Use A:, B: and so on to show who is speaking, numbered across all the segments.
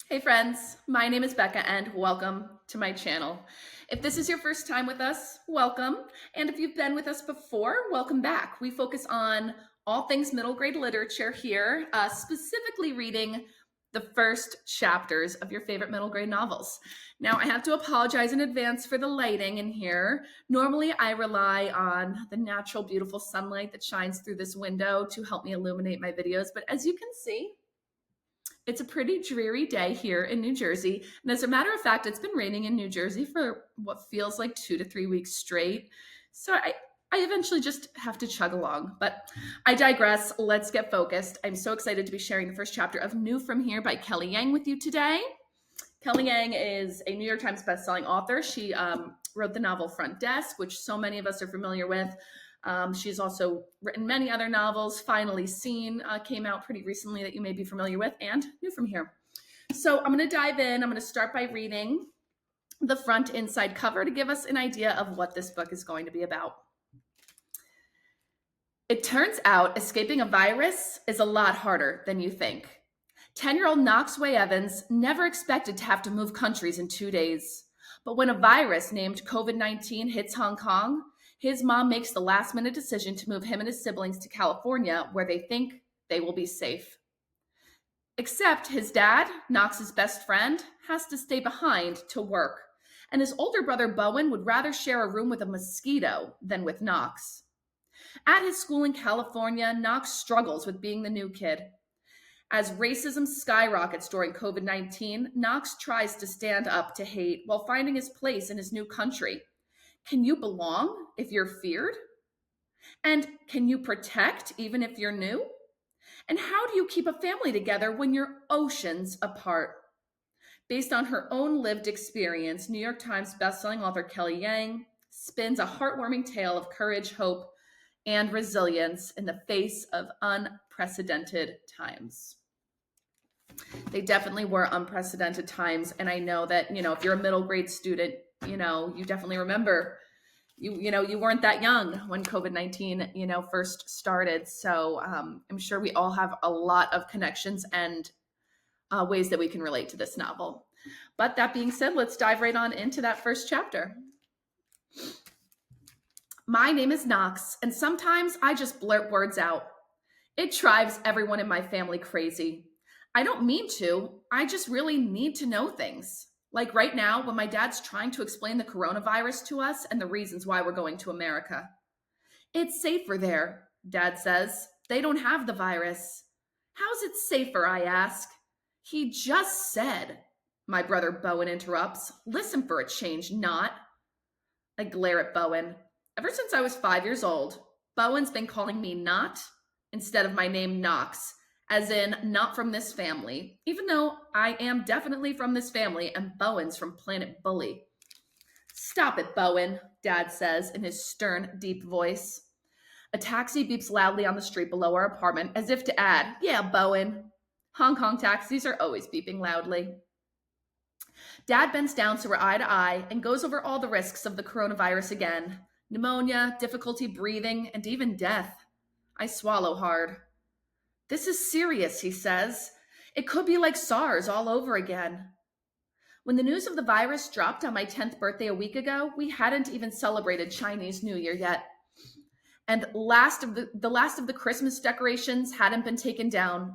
A: Hey friends, my name is Becca and welcome to my channel. If this is your first time with us, welcome. And if you've been with us before, welcome back. We focus on all things middle grade literature here, specifically reading the first chapters of your favorite middle grade novels. Now, I have to apologize in advance for the lighting in here. Normally, I rely on the natural, beautiful sunlight that shines through this window to help me illuminate my videos. But as you can see, it's a pretty dreary day here in New Jersey. And as a matter of fact, it's been raining in New Jersey for what feels like 2 to 3 weeks straight. So I eventually just have to chug along, but I digress. Let's get focused. I'm so excited to be sharing the first chapter of New From Here by Kelly Yang with you today. Kelly Yang is a New York Times bestselling author. She wrote the novel Front Desk, which so many of us are familiar with. She's also written many other novels. Finally Seen came out pretty recently that you may be familiar with, and New From Here. So I'm going to dive in. I'm going to start by reading the front inside cover to give us an idea of what this book is going to be about. It turns out escaping a virus is a lot harder than you think. 10-year-old Knox Wei-Evans never expected to have to move countries in 2 days. But when a virus named COVID-19 hits Hong Kong, his mom makes the last-minute decision to move him and his siblings to California, where they think they will be safe. Except his dad, Knox's best friend, has to stay behind to work, and his older brother Bowen would rather share a room with a mosquito than with Knox. At his school in California, Knox struggles with being the new kid. As racism skyrockets during COVID-19, Knox tries to stand up to hate while finding his place in his new country. Can you belong if you're feared? And can you protect even if you're new? And how do you keep a family together when you're oceans apart? Based on her own lived experience, New York Times bestselling author Kelly Yang spins a heartwarming tale of courage, hope, and resilience in the face of unprecedented times. They definitely were unprecedented times. And I know that, if you're a middle grade student, you definitely remember, you weren't that young when COVID-19, first started. So I'm sure we all have a lot of connections and ways that we can relate to this novel. But that being said, let's dive right on into that first chapter. My name is Knox, and sometimes I just blurt words out. It drives everyone in my family crazy. I don't mean to, I just really need to know things. Like right now, when my dad's trying to explain the coronavirus to us and the reasons why we're going to America. It's safer there, Dad says. They don't have the virus. How's it safer, I ask. He just said, my brother Bowen interrupts. Listen for a change, not. I glare at Bowen. Ever since I was 5 years old, Bowen's been calling me Not instead of my name Knox, as in not from this family, even though I am definitely from this family and Bowen's from Planet Bully. Stop it, Bowen, Dad says in his stern, deep voice. A taxi beeps loudly on the street below our apartment as if to add, yeah, Bowen. Hong Kong taxis are always beeping loudly. Dad bends down so we're eye to eye and goes over all the risks of the coronavirus again. Pneumonia, difficulty breathing, and even death. I swallow hard. This is serious, he says. It could be like SARS all over again. When the news of the virus dropped on my 10th birthday a week ago, we hadn't even celebrated Chinese New Year yet. And the last of the Christmas decorations hadn't been taken down.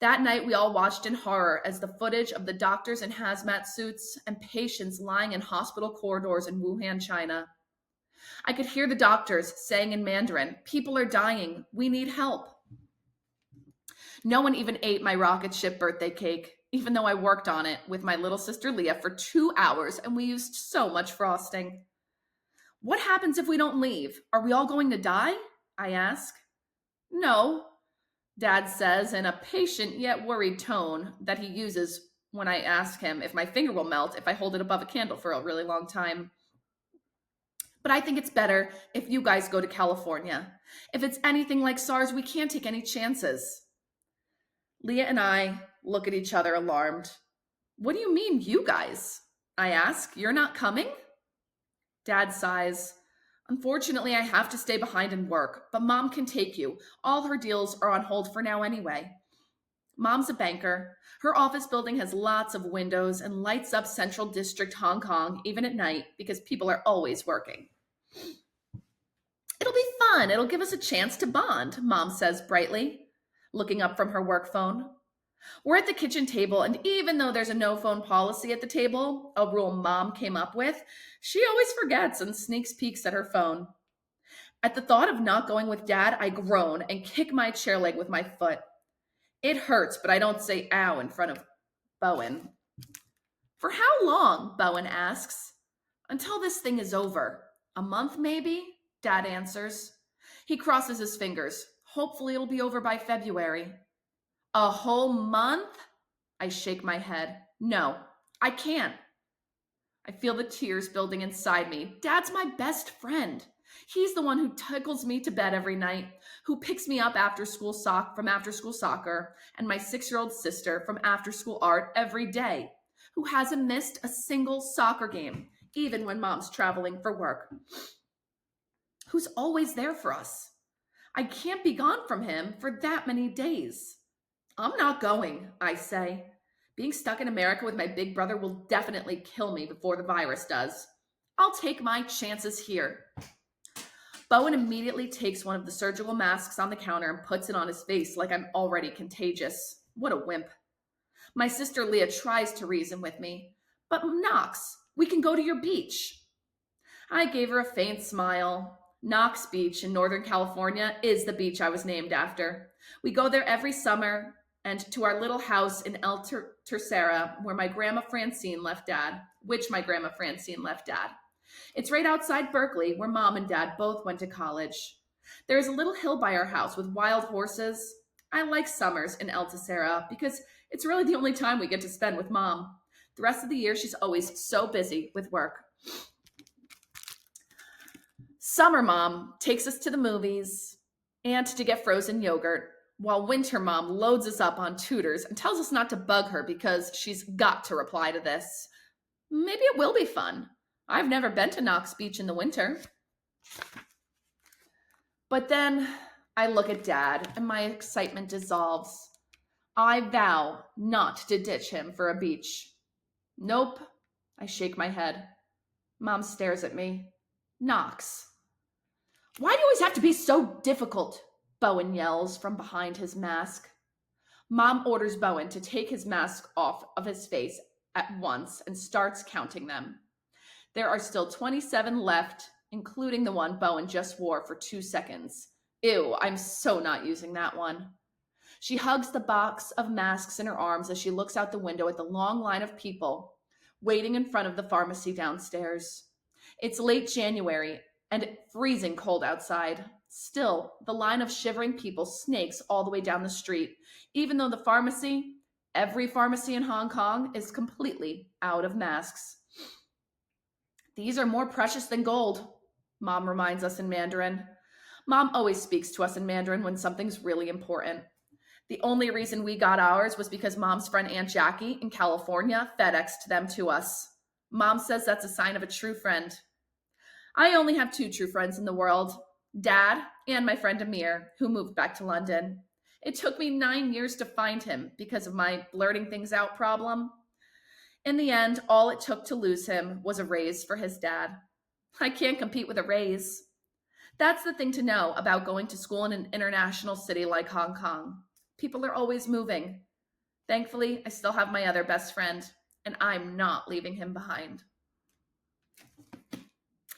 A: That night, we all watched in horror as the footage of the doctors in hazmat suits and patients lying in hospital corridors in Wuhan, China. I could hear the doctors saying in Mandarin, people are dying, we need help. No one even ate my rocket ship birthday cake, even though I worked on it with my little sister Leah for 2 hours and we used so much frosting. What happens if we don't leave? Are we all going to die? I ask. No, Dad says in a patient yet worried tone that he uses when I ask him if my finger will melt if I hold it above a candle for a really long time. But I think it's better if you guys go to California. If it's anything like SARS, we can't take any chances. Leah and I look at each other alarmed. What do you mean, you guys? I ask. You're not coming? Dad sighs. Unfortunately, I have to stay behind and work, but Mom can take you. All her deals are on hold for now anyway. Mom's a banker. Her office building has lots of windows and lights up Central District Hong Kong even at night because people are always working. It'll be fun. It'll give us a chance to bond, Mom says brightly, looking up from her work phone. We're at the kitchen table, and even though there's a no phone policy at the table, a rule Mom came up with, she always forgets and sneaks peeks at her phone. At the thought of not going with Dad, I groan and kick my chair leg with my foot. It hurts, but I don't say ow in front of Bowen. For how long? Bowen asks. Until this thing is over. A month, maybe? Dad answers. He crosses his fingers. Hopefully it'll be over by February. A whole month? I shake my head. No, I can't. I feel the tears building inside me. Dad's my best friend. He's the one who tickles me to bed every night, who picks me up from after school soccer, and my 6-year-old sister from after school art every day, who hasn't missed a single soccer game, even when Mom's traveling for work. Who's always there for us. I can't be gone from him for that many days. I'm not going, I say. Being stuck in America with my big brother will definitely kill me before the virus does. I'll take my chances here. Bowen immediately takes one of the surgical masks on the counter and puts it on his face like I'm already contagious. What a wimp. My sister Leah tries to reason with me. But Knox, we can go to your beach. I gave her a faint smile. Knox Beach in Northern California is the beach I was named after. We go there every summer and to our little house in El Tercera where my grandma Francine left Dad. It's right outside Berkeley, where Mom and Dad both went to college. There is a little hill by our house with wild horses. I like summers in El Tercera because it's really the only time we get to spend with Mom. The rest of the year, she's always so busy with work. Summer Mom takes us to the movies and to get frozen yogurt, while Winter Mom loads us up on tutors and tells us not to bug her because she's got to reply to this. Maybe it will be fun. I've never been to Knox Beach in the winter. But then I look at Dad and my excitement dissolves. I vow not to ditch him for a beach. Nope. I shake my head. Mom stares at me. Knox. Why do you always have to be so difficult? Bowen yells from behind his mask. Mom orders Bowen to take his mask off of his face at once and starts counting them. There are still 27 left, including the one Bowen just wore for 2 seconds. Ew, I'm so not using that one. She hugs the box of masks in her arms as she looks out the window at the long line of people waiting in front of the pharmacy downstairs. It's late January and freezing cold outside. Still, the line of shivering people snakes all the way down the street, even though every pharmacy in Hong Kong, is completely out of masks. These are more precious than gold, Mom reminds us in Mandarin. Mom always speaks to us in Mandarin when something's really important. The only reason we got ours was because Mom's friend Aunt Jackie in California FedExed them to us. Mom says that's a sign of a true friend. I only have 2 true friends in the world, Dad and my friend Amir, who moved back to London. It took me 9 years to find him because of my blurting things out problem. In the end, all it took to lose him was a raise for his dad. I can't compete with a raise. That's the thing to know about going to school in an international city like Hong Kong. People are always moving. Thankfully, I still have my other best friend, and I'm not leaving him behind.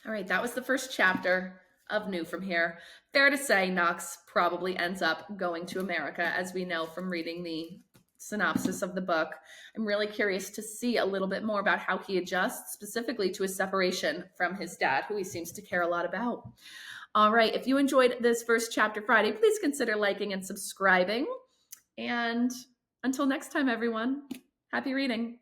A: All right, that was the first chapter of New from Here. Fair to say, Knox probably ends up going to America, as we know from reading the synopsis of the book. I'm really curious to see a little bit more about how he adjusts, specifically to his separation from his dad, who he seems to care a lot about. All right, if you enjoyed this first chapter Friday, please consider liking and subscribing. And until next time, everyone, happy reading.